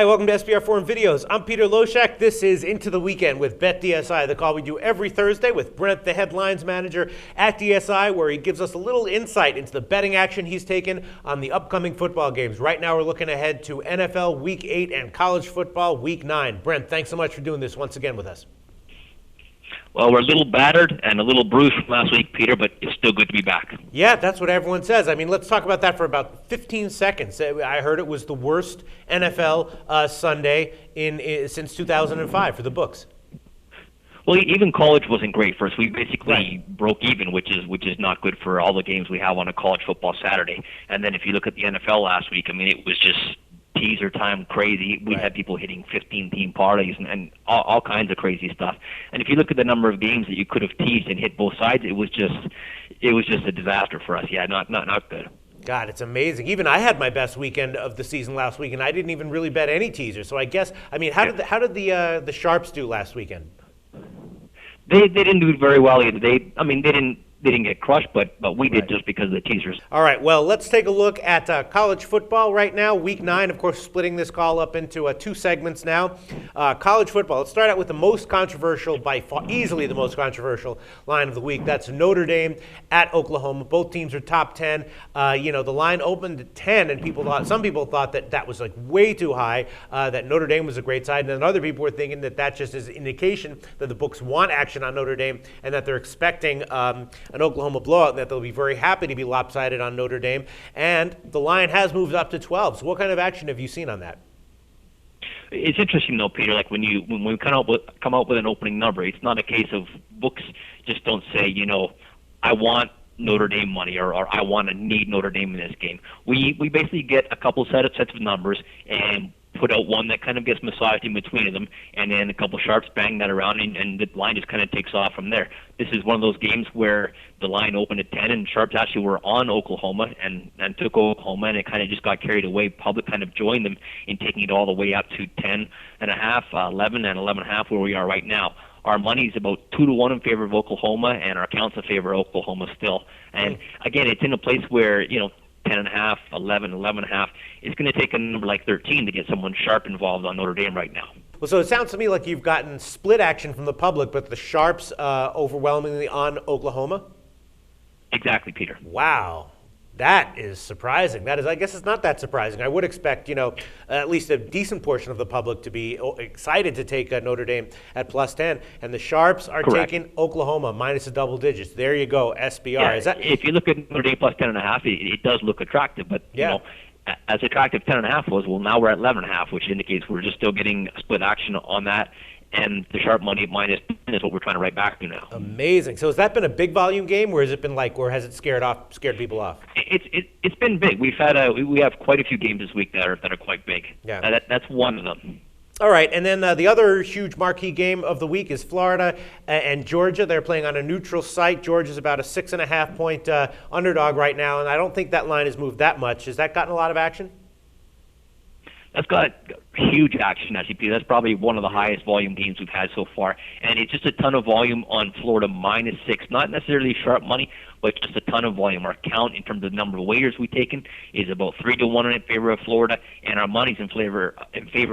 Hi, welcome to SBR Forum Videos. I'm Peter Loshak. This is Into the Weekend with BetDSI, the call we do every Thursday with Brent, the headlines manager at DSI, where he gives us a little insight into the betting action he's taken on the upcoming football games. Right now, we're looking ahead to NFL Week 8 and college football Week 9. Brent, thanks so much for doing this once again with us. Well, we're a little battered and a little bruised from last week, Peter, but it's still good to be back. Yeah, that's what everyone says. I mean, let's talk about that for about 15 seconds. I heard it was the worst NFL Sunday since 2005 for the books. Well, even college wasn't great for us. We basically broke even, which is not good for all the games we have on a college football Saturday. And then if you look at the NFL last week, I mean, it was just teaser time crazy. We had people hitting 15-team parlays and all kinds of crazy stuff. And if you look at the number of games that you could have teased and hit both sides, it was just a disaster for us. Yeah, not good. God, it's amazing. Even I had my best weekend of the season last week, and I didn't even really bet any teasers. So I guess, I mean, how did the Sharps do last weekend? They didn't do very well either. They didn't get crushed, but we did just because of the teasers. All right, well, let's take a look at college football right now. Week 9, of course, splitting this call up into two segments now. College football, let's start out with the most controversial, by far, easily the most controversial line of the week. That's Notre Dame at Oklahoma. Both teams are top 10. The line opened at 10, and some people thought that was like way too high, that Notre Dame was a great side, and then other people were thinking that just is an indication that the books want action on Notre Dame and that they're expecting an Oklahoma blowout, and that they'll be very happy to be lopsided on Notre Dame. And the line has moved up to 12. So what kind of action have you seen on that? It's interesting though, Peter. Like when we come out with an opening number, it's not a case of books just don't say, I want Notre Dame money or I want to need Notre Dame in this game. We basically get a couple sets of numbers and put out one that kind of gets massaged in between them, and then a couple sharps bang that around, and the line just kind of takes off from there. This is one of those games where the line opened at 10, and sharps actually were on Oklahoma and took Oklahoma, and it kind of just got carried away. Public kind of joined them in taking it all the way up to 10.5, 11, and 11.5, where we are right now. Our money is about 2-1 in favor of Oklahoma, and our count's in favor of Oklahoma still. And again, it's in a place where 10.5, 11, 11.5. It's going to take a number like 13 to get someone sharp involved on Notre Dame right now. Well, so it sounds to me like you've gotten split action from the public, but the sharps overwhelmingly on Oklahoma? Exactly, Peter. Wow. That is surprising. I guess it's not that surprising. I would expect, at least a decent portion of the public to be excited to take Notre Dame at plus 10. And the Sharps are taking Oklahoma minus the double digits. There you go, SBR. Yeah, if you look at Notre Dame plus 10.5, it does look attractive. But, as attractive 10.5 was, well, now we're at 11.5, which indicates we're just still getting split action on that. And the sharp money at minus 10 is what we're trying to write back to now. Amazing. So has that been a big volume game, or has it been or has it scared people off? It's been big. We have quite a few games this week that are quite big. Yeah. That's one of them. All right, and then the other huge marquee game of the week is Florida and Georgia. They're playing on a neutral site. Georgia's about a 6.5-point underdog right now, and I don't think that line has moved that much. Has that gotten a lot of action? That's got huge action, actually, Peter. That's probably one of the highest volume games we've had so far. And it's just a ton of volume on Florida minus 6. Not necessarily sharp money, but just a ton of volume. Our count in terms of the number of wagers we've taken is about 3-1 in favor of Florida, and our money's in favor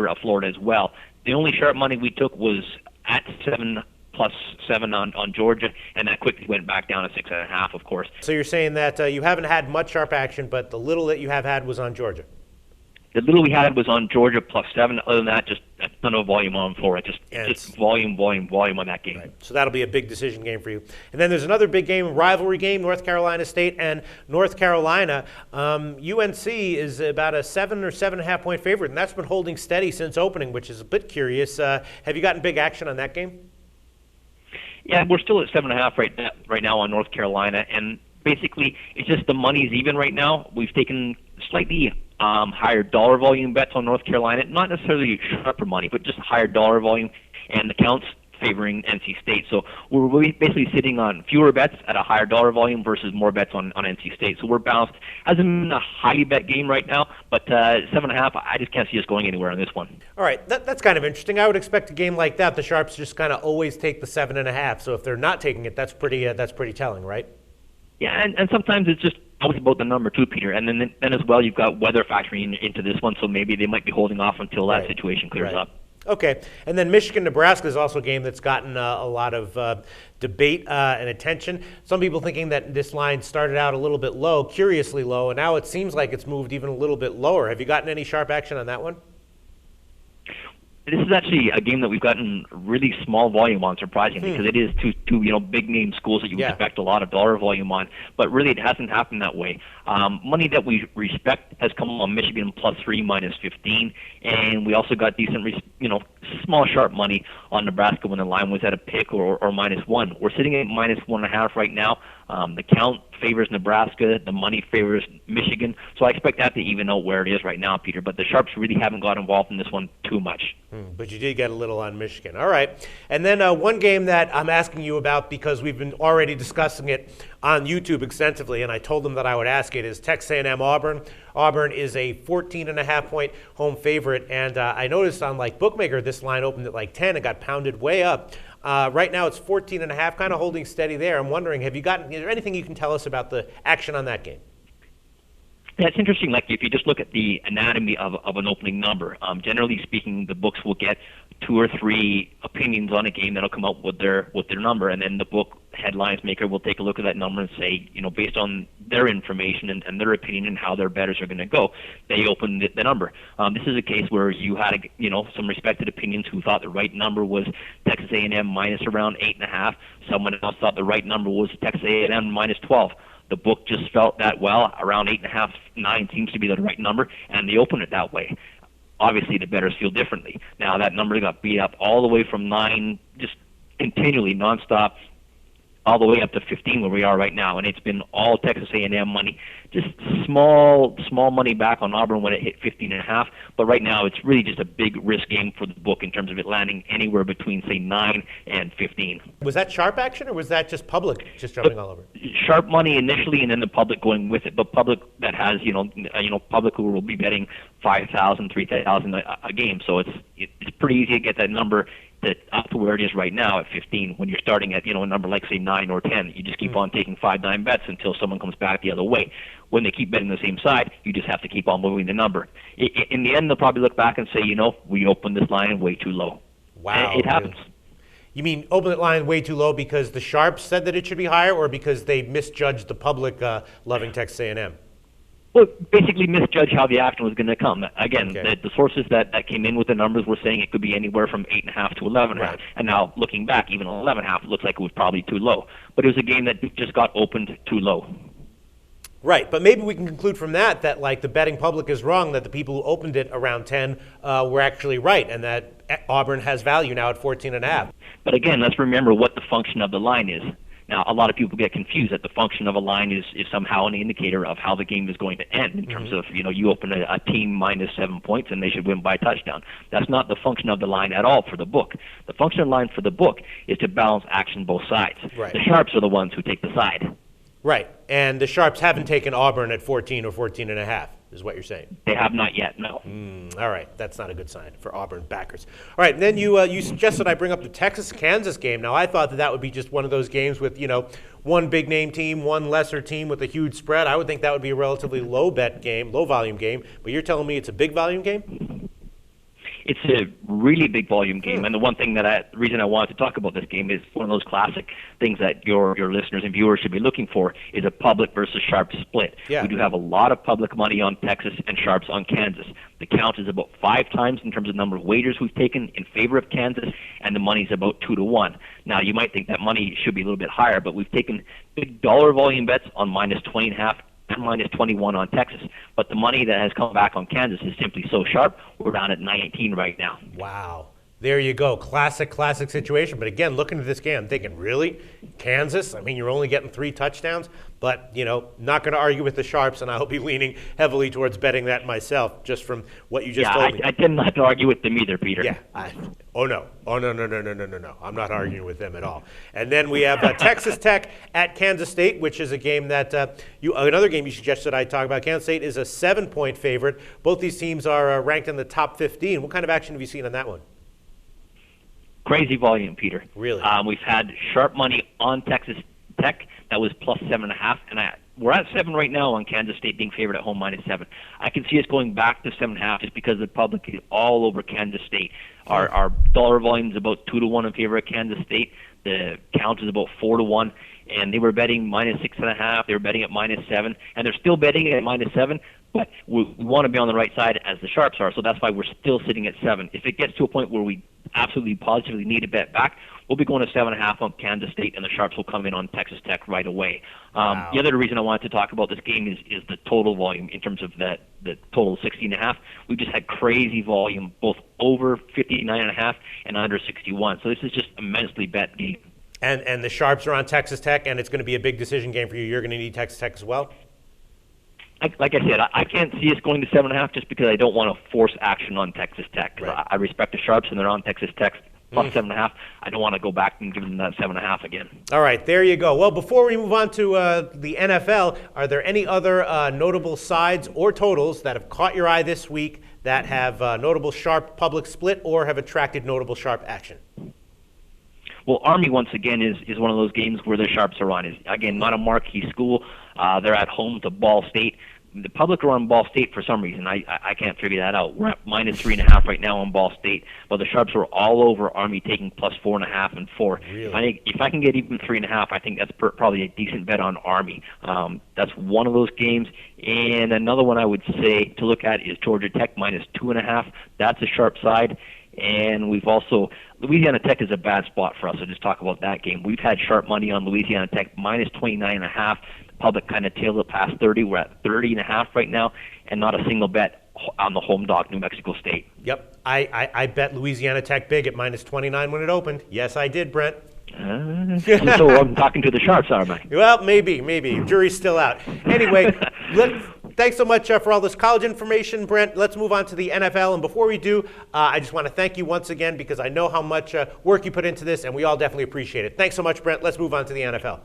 of Florida as well. The only sharp money we took was at 7 plus 7 on Georgia, and that quickly went back down to 6.5, of course. So you're saying that you haven't had much sharp action, but the little that you have had was on Georgia? The little we had was on Georgia plus 7. Other than that, just a ton of volume on Florida. Just volume on that game. Right. So that'll be a big decision game for you. And then there's another big game, rivalry game, North Carolina State and North Carolina. UNC is about a 7 or 7.5 point favorite, and that's been holding steady since opening, which is a bit curious. Have you gotten big action on that game? Yeah, we're still at 7.5 right now on North Carolina, and basically it's just the money's even right now. We've taken slightly higher dollar volume bets on North Carolina, not necessarily sharper money, but just higher dollar volume, and the counts favoring NC State. So we're basically sitting on fewer bets at a higher dollar volume versus more bets on NC State. So we're balanced. Hasn't been a highly bet game right now, but 7.5, I just can't see us going anywhere on this one. All right, that's kind of interesting. I would expect a game like that, the Sharps just kind of always take the 7.5. So if they're not taking it, that's pretty telling, right? Yeah, and sometimes it's just always about the number too, Peter. And then as well, you've got weather factoring into this one, so maybe they might be holding off until that situation clears up. Okay, and then Michigan-Nebraska is also a game that's gotten a lot of debate and attention. Some people thinking that this line started out a little bit low, curiously low, and now it seems like it's moved even a little bit lower. Have you gotten any sharp action on that one? This is actually a game that we've gotten really small volume on, surprisingly, because it is two big name schools that you expect a lot of dollar volume on. But really, it hasn't happened that way. Money that we respect has come on Michigan +3 -15, and we also got decent, small sharp money on Nebraska when the line was at a pick or -1. We're sitting at -1.5 right now. The count favors Nebraska, the money favors Michigan, so I expect that to even out where it is right now, Peter. But the sharps really haven't got involved in this one too much. But you did get a little on Michigan. All right. And then one game that I'm asking you about because we've been already discussing it on YouTube extensively, and I told them that I would ask it, is Texas A&M Auburn. Auburn is a 14.5-point home favorite, and I noticed on Bookmaker this line opened at 10 and got pounded way up. Right now it's 14.5, kind of holding steady there. I'm wondering, is there anything you can tell us about the action on that game? Yeah, it's interesting. If you just look at the anatomy of an opening number, generally speaking, the books will get 2 or 3 opinions on a game that'll come out with their number, and then the book headlines maker will take a look at that number and say, based on their information and their opinion and how their bettors are going to go, they open the number. This is a case where you had some respected opinions who thought the right number was Texas A&M minus around 8.5. Someone else thought the right number was Texas A&M minus 12. The book just felt that around 8.5, 9 seems to be the right number, and they open it that way. Obviously, the bettors feel differently. Now, that number got beat up all the way from 9, just continually, nonstop, all the way up to 15 where we are right now, and it's been all Texas A&M money. Just small money back on Auburn when it hit 15.5, but right now it's really just a big risk game for the book in terms of it landing anywhere between, say, 9 and 15. Was that sharp action, or was that just public just jumping all over? Sharp money initially, and then the public going with it, but public that has, public who will be betting 5,000, 3,000 a game, so it's pretty easy to get that number up to where it is right now at 15. When you're starting at a number like say 9 or 10, you just keep on taking 5-9 bets until someone comes back the other way. When they keep betting the same side, you just have to keep on moving the number. In the end, they'll probably look back and say, we opened this line way too low. Wow, it happens. Really? You mean open the line way too low because the sharps said that it should be higher, or because they misjudged the public loving Texas A&M? Well, basically misjudge how the action was going to come. Again, the sources that came in with the numbers were saying it could be anywhere from 8.5 to 11.5. Right. And now, looking back, even 11.5 looks like it was probably too low. But it was a game that just got opened too low. Right, but maybe we can conclude from that the betting public is wrong, that the people who opened it around 10 were actually right, and that Auburn has value now at 14.5. But again, let's remember what the function of the line is. Now, a lot of people get confused that the function of a line is somehow an indicator of how the game is going to end in terms of, you open a team minus 7 points and they should win by a touchdown. That's not the function of the line at all for the book. The function of the line for the book is to balance action both sides. Right. The sharps are the ones who take the side. Right, and the sharps haven't taken Auburn at 14 or 14.5, is what you're saying. They have not yet, no. All right, that's not a good sign for Auburn backers. All right, and then you suggested I bring up the Texas-Kansas game. Now, I thought that would be just one of those games with, one big-name team, one lesser team with a huge spread. I would think that would be a relatively low-bet game, low-volume game, but you're telling me it's a big-volume game? It's a really big volume game, and the one thing the reason I wanted to talk about this game is one of those classic things that your listeners and viewers should be looking for is a public versus sharp split. Yeah. We do have a lot of public money on Texas and sharps on Kansas. The count is about 5 times in terms of number of wagers we've taken in favor of Kansas, and the money's about 2 to 1. Now, you might think that money should be a little bit higher, but we've taken big dollar volume bets on minus 20.5 and minus 21 on Texas. But the money that has come back on Kansas is simply so sharp, we're down at 19 right now. Wow. There you go. Classic situation. But again, looking at this game, I'm thinking, really? Kansas? I mean, you're only getting 3 touchdowns. But, not going to argue with the sharps, and I'll be leaning heavily towards betting that myself, just from what you just told me. I tend not to argue with them either, Peter. Yeah. No. I'm not arguing with them at all. And then we have Texas Tech at Kansas State, which is a game that another game you suggested I talk about. Kansas State is a 7-point favorite. Both these teams are ranked in the top 15. What kind of action have you seen on that one? Crazy volume, Peter. Really? We've had sharp money on Texas Tech that was plus 7.5, and we're at 7 right now on Kansas State being favored at home -7. I can see us going back to 7.5 just because the public is all over Kansas State. Our dollar volume is about 2-1 in favor of Kansas State. The count is about 4-1, and they were betting -6.5. They were betting at -7, and they're still betting at -7. But we want to be on the right side as the sharps are, so that's why we're still sitting at 7. If it gets to a point where we absolutely positively need to bet back, we'll be going to 7.5 on Kansas State, and the sharps will come in on Texas Tech right away. Wow. The other reason I wanted to talk about this game is the total volume in terms of the total 60.5. We just had crazy volume, both over 59.5 and under 61. So this is just immensely bet game. And the sharps are on Texas Tech, and it's going to be a big decision game for you. You're going to need Texas Tech as well? Like I said, I can't see us going to 7.5 just because I don't want to force action on Texas Tech. Right. I respect the sharps, and they're on Texas Tech plus 7.5. I don't want to go back and give them that 7.5 again. All right, there you go. Well, before we move on to the NFL, are there any other notable sides or totals that have caught your eye this week that have notable sharp public split or have attracted notable sharp action? Well, Army, once again, is one of those games where the sharps are on. Is again, not a marquee school. They're at home to Ball State. The public are on Ball State for some reason. I can't figure that out. We're at -3.5 right now on Ball State, but the sharps are all over Army taking +4.5 and 4. Really? If I can get even 3.5, I think that's probably a decent bet on Army. That's one of those games. And another one I would say to look at is Georgia Tech -2.5. That's a sharp side. And we've also, Louisiana Tech is a bad spot for us, so just talk about that game. We've had sharp money on Louisiana Tech -29.5. The public kind of tailed it past 30. We're at 30.5 right now, and not a single bet on the home dog, New Mexico State. Yep, I bet Louisiana Tech big at -29 when it opened. Yes, I did, Brent. So I'm talking to the sharps, aren't I? Well, maybe. Jury's still out. Anyway, thanks so much for all this college information, Brent. Let's move on to the NFL. And before we do, I just want to thank you once again because I know how much work you put into this, and we all definitely appreciate it. Thanks so much, Brent. Let's move on to the NFL.